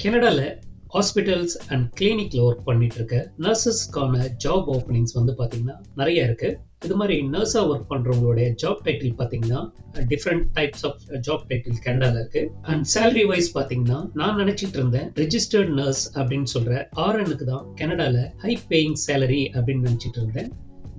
கனடால hospitals and கிளினிக்ல work பண்ணிட்டு இருக்க நர்சஸ்க்கான ஜாப் ஓப்பனிங்ஸ் வந்து பாத்தீங்கன்னா நிறைய இருக்கு. இது மாதிரி நர்ஸா ஒர்க் பண்றவங்களுடைய ஜாப் டைட்டில் பாத்தீங்கன்னா different types of job title கனடால இருக்கு. அண்ட் சேலரி வைஸ் பாத்தீங்கன்னா நான் நினைச்சிட்டு இருந்தேன் ரெஜிஸ்டர்ட் நர்ஸ் அப்படின்னு சொல்ற RNக்கு தான் கனடால ஹை பேயிங் சேலரி அப்படின்னு நினைச்சிட்டு இருந்தேன்.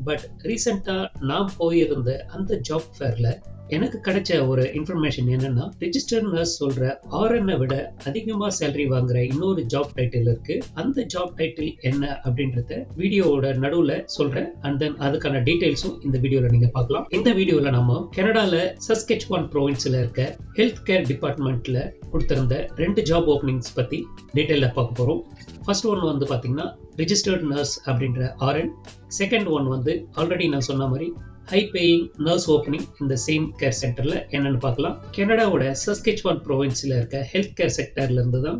பட் ரீசெண்டா நான் போயிருந்த அந்த ஜாப் ஃபேர்ல எனக்கு கிடைச்ச ஒரு இன்ஃபர்மேஷன் என்னன்னா, ரெஜிஸ்டர்ட் நர்ஸ் சொல்ற RNஐ விட அதிகமா சேலரி வாங்குற இன்னொரு ஜாப் டைட்டில் இருக்கு. அந்த ஜாப் டைட்டில் என்ன அப்படின்றத வீடியோவோட நடுவுல சொல்றேன். அண்ட் தென் அதுக்கான டீடைல்ஸும் இந்த வீடியோல நீங்க பார்க்கலாம். இந்த வீடியோல நம்ம கனடால சஸ்கெச்சுவான் ப்ரோவின்ஸ்ல இருக்க ஹெல்த் கேர் டிபார்ட்மெண்ட்ல கொடுத்திருந்த 2 ஜாப் ஓப்பனிங்ஸ் பத்தி டீடைல்ல பார்க்க போறோம். ஃபர்ஸ்ட் ஒன் வந்து பாத்தீங்கன்னா ரெஜிஸ்டர்ட் நர்ஸ் அப்படின்ற RN. செகண்ட் ஒன் வந்து ஆல்ரெடி நான் சொன்ன மாதிரி ஹை பேயிங் நர்ஸ் ஓப்பனிங் இந்த சேம் கேர் சென்டர்ல என்னன்னு பார்க்கலாம். கனடாவோட சஸ்கெச்சுவான் ப்ரோவின்ஸ்ல இருக்க ஹெல்த் கேர் செக்டர்ல இருந்து தான்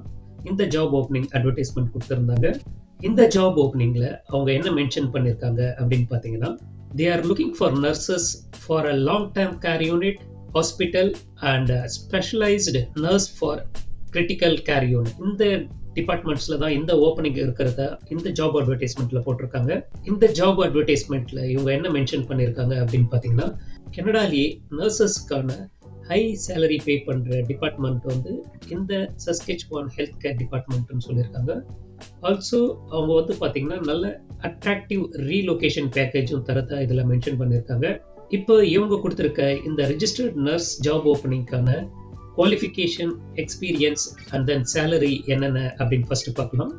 இந்த ஜாப் ஓப்பனிங் அட்வர்டைஸ்மெண்ட் கொடுத்திருந்தாங்க. இந்த ஜாப் ஓப்பனிங்ல அவங்க என்ன மென்ஷன் பண்ணிருக்காங்க அப்படின்னு பாத்தீங்கன்னா, they are looking for nurses for a long term care unit, hospital and specialized nurse for critical care unit. இந்த டிபார்ட்மெண்ட்ஸ்ல தான் இந்த ஓப்பனிங் இருக்கிறத இந்த ஜாப் அட்வர்டைஸ்மெண்ட்ல போட்டிருக்காங்க. இந்த ஜாப் அட்வர்டைஸ்மெண்ட்ல இவங்க என்ன மென்ஷன் பண்ணிருக்காங்க அப்படின்னு பாத்தீங்கன்னா, கனடாலேயே நர்சஸ்க்கான ஹை சேலரி பே பண்ற டிபார்ட்மெண்ட் வந்து இந்த சஸ்கெச்சுவான் ஹெல்த் கேர் டிபார்ட்மெண்ட்னு சொல்லியிருக்காங்க. ஆல்சோ அவங்க வந்து பாத்தீங்கன்னா நல்ல அட்ராக்டிவ் ரீலொகேஷன் பேக்கேஜும் தரதா இதுல மென்ஷன் பண்ணிருக்காங்க. இப்போ இவங்க கொடுத்திருக்க இந்த ரெஜிஸ்டர்ட் நர்ஸ் ஜாப் ஓப்பனிங்கான qualification, experience and then salary என்னென்ன அப்படின்னு ஃபர்ஸ்ட் பார்க்கலாம்.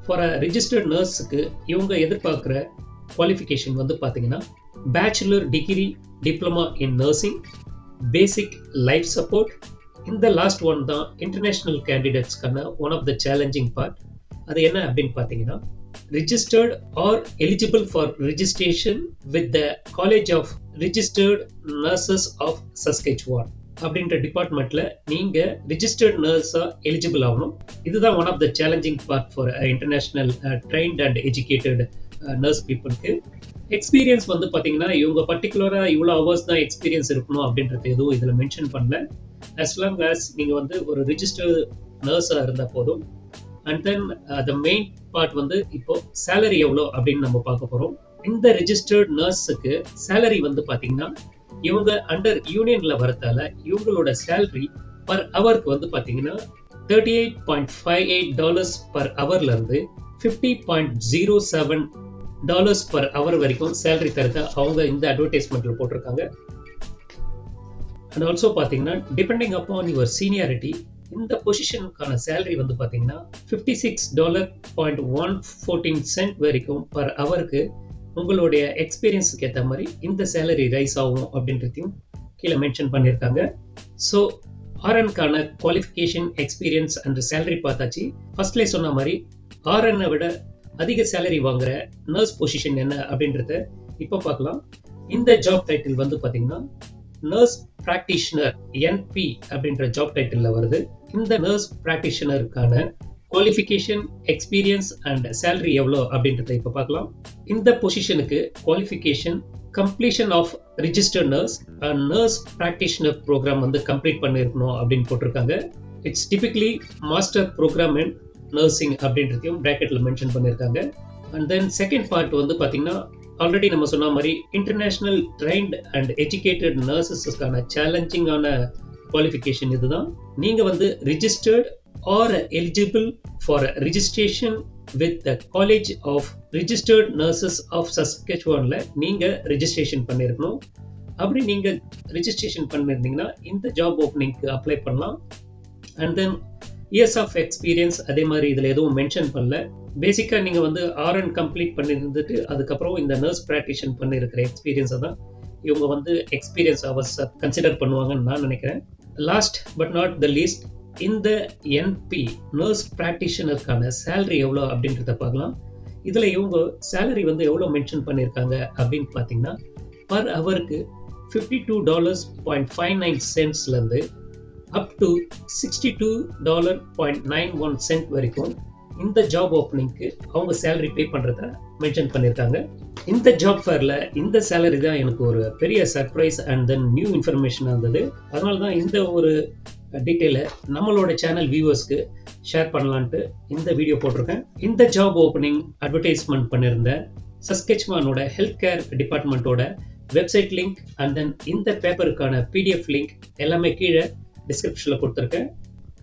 ஃபார் அ ரெஜிஸ்டர்ட் நர்ஸுக்கு இவங்க எதிர்பார்க்குற குவாலிஃபிகேஷன் வந்து பார்த்தீங்கன்னா bachelor degree, diploma in nursing, basic life support. இந்த லாஸ்ட் ஒன் தான் இன்டர்நேஷனல் கேண்டிடேட்ஸ்க்கான one of the challenging part. அது என்ன அப்படின்னு பார்த்தீங்கன்னா, registered or eligible for registration with the college of registered nurses of Saskatchewan அப்படின்ற டிபார்ட்மெண்ட்ல நீங்க ரிஜிஸ்டர்ட் நர்ஸா எலிஜிபிள் ஆகணும். இதுதான் one of the challenging part for international trained and educated nurse பீப்புளுக்கு. எக்ஸ்பீரியன்ஸ் வந்து பாத்தீங்கன்னா இவங்க பர்டிகுலரா இவ்வளவு ஹவர்ஸ் தான் எக்ஸ்பீரியன்ஸ் இருக்கணும் அப்படின்றது எதுவும் இதுல மென்ஷன் பண்ணல. அஸ் லாங் ஆஸ் நீங்க வந்து ஒரு ரிஜிஸ்டர்ட் நர்ஸா இருந்தா போதும். And then the main part வந்து இப்போ சேலரி எவ்வளோ அப்படின்னு நம்ம பார்க்க போறோம். இந்த ரிஜிஸ்டர்ட் நர்ஸுக்கு சேலரி வந்து பாத்தீங்கன்னா இவங்க அண்டர் யூனியன்ல வரதால இவங்களோட சேலரி பர் ஹவருக்கு வந்து பாத்தீங்கன்னா $38.58 பர் ஹவர்ல இருந்து $50.07 பர் ஹவர் வரைக்கும் சேலரி தரத அவங்க இந்த அட்வர்டைஸ்மெண்ட்ல போட்டிருக்காங்க. அண்ட் ஆல்சோ பாத்தீங்கன்னா டிபெண்டிங் அப்பான் யுவர் சீனியாரிட்டி இந்த பொசிஷனுக்கான சேலரி வந்து பாத்தீங்கன்னா $56.114 வரைக்கும் பர் ஹவருக்கு உங்களுடைய எக்ஸ்பீரியன்ஸுக்கு ஏற்ற மாதிரி இந்த சேலரி ரைஸ் ஆகும் அப்படின்றதையும் கீழே மென்ஷன் பண்ணியிருக்காங்க. ஸோ RNக்கான குவாலிஃபிகேஷன், எக்ஸ்பீரியன்ஸ் அண்ட் சேலரி பார்த்தாச்சு. ஃபர்ஸ்ட்லேயே சொன்ன மாதிரி RNஐ விட அதிக சேலரி வாங்குற நர்ஸ் பொசிஷன் என்ன அப்படின்றத இப்போ பார்க்கலாம். இந்த ஜாப் டைட்டில் வந்து பார்த்தீங்கன்னா நர்ஸ் பிராக்டிஷனர் NP அப்படின்ற ஜாப் டைட்டில்ல வருது. இந்த நர்ஸ் பிராக்டிஷனருக்கான குவாலிஃபிகேஷன், எக்ஸ்பீரியன்ஸ் அண்ட் சேலரி எவ்வளோ அப்படின்றத இப்போ பார்க்கலாம். இந்த பொசிஷனுக்கு qualification completion of registered nurse and nurse practitioner program வந்து கம்ப்ளீட் பண்ணிருக்கணும் அப்படின்னு போட்டிருக்காங்க. It's typically master program in nursing அப்படின்றதையும் பிராக்கெட்ல மென்ஷன் பண்ணியிருக்காங்க. அண்ட் தென் செகண்ட் பார்ட் வந்து பார்த்தீங்கன்னா ஆல்ரெடி நம்ம சொன்ன மாதிரி இன்டர்நேஷனல் ட்ரெயின்ட் அண்ட் எஜுகேட்டட் நர்சஸ்க்கான சேலஞ்சிங்கான குவாலிஃபிகேஷன் இதுதான். நீங்க வந்து registered or eligible for registration with the College of Registered Nurses of Saskatchewanல நீங்க ரெஜிஸ்ட்ரேஷன் பண்ணிருக்கணும். அப்படி நீங்க ரெஜிஸ்ட்ரேஷன் பண்ணிருந்தீங்கன்னா இந்த ஜாப் ஓப்பனிங்க்கு அப்ளை பண்ணலாம். And then years of experience அதே மாதிரி இதுல எதுவும் மென்ஷன் பண்ணல. பேசிக்கா நீங்க வந்து RN கம்ப்ளீட் பண்ணிருந்துட்டு அதுக்கப்புறம் இந்த நர்ஸ் பிராக்டிஷன் பண்ணிருக்கிற எக்ஸ்பீரியன்ஸை தான் இவங்க வந்து எக்ஸ்பீரியன்ஸ் ஹவர்ஸ் கன்சிடர் பண்ணுவாங்கன்னு நான் நினைக்கிறேன். Last but not the least, இந்த NP நர்ஸ் பிராக்டிஷனருக்கான சேலரி எவ்வளோ அப்படின்றத பார்க்கலாம். இதுல இவங்க சேலரி வந்து எவ்வளோ மென்ஷன் பண்ணியிருக்காங்க அப்படின்னு பார்த்தீங்கன்னா பர் ஹவருக்கு $52.59 இருந்து அப் டு $62.91 வரைக்கும் இந்த ஜாப் ஓப்பனிங்க்கு அவங்க சேலரி பே பண்றத மென்ஷன் பண்ணியிருக்காங்க. இந்த ஜாப் ஃபேர்ல இந்த சேலரி தான் எனக்கு ஒரு பெரிய surprise and then new information இருந்தது. அதனால தான் இந்த ஒரு டீட்டெயிலை நம்மளோட சேனல் வியூவர்ஸ்க்கு ஷேர் பண்ணலான்ட்டு இந்த வீடியோ போட்டிருக்கேன். இந்த ஜாப் ஓப்பனிங் அட்வர்டைஸ்மெண்ட் பண்ணியிருந்த சஸ்கெச்வானோட ஹெல்த் கேர் டிபார்ட்மெண்ட்டோட வெப்சைட் லிங்க் அண்ட் தென் இந்த பேப்பருக்கான பிடிஎஃப் லிங்க் எல்லாமே கீழே டிஸ்கிரிப்ஷனில் கொடுத்துருக்கேன்.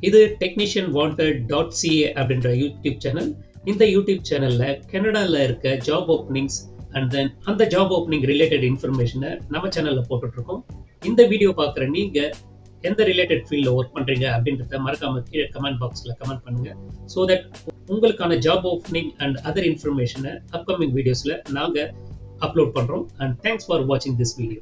இது technicianwanted.ca அப்படின்ற யூடியூப் சேனல். இந்த யூடியூப் சேனலில் கனடாவில் இருக்க ஜாப் ஓப்பனிங்ஸ் அண்ட் தென் அந்த ஜாப் ஓப்பனிங் ரிலேட்டட் இன்ஃபர்மேஷனை நம்ம சேனலில் போட்டுட்ருக்கோம். இந்த வீடியோ பார்க்குற நீங்கள் எந்த ரிலேட்டட் ஃபீல்டில் ஒர்க் பண்ணுறீங்க அப்படின்றத மறக்காம கீழே கமெண்ட் பாக்ஸில் கமெண்ட் பண்ணுங்கள். ஸோ தட் உங்களுக்கான ஜாப் ஓப்பனிங் அண்ட் அதர் இன்ஃபர்மேஷனை அப்கமிங் வீடியோஸில் நாங்கள் அப்லோட் பண்ணுறோம். அண்ட் தேங்க்ஸ் ஃபார் வாட்சிங் திஸ் வீடியோ.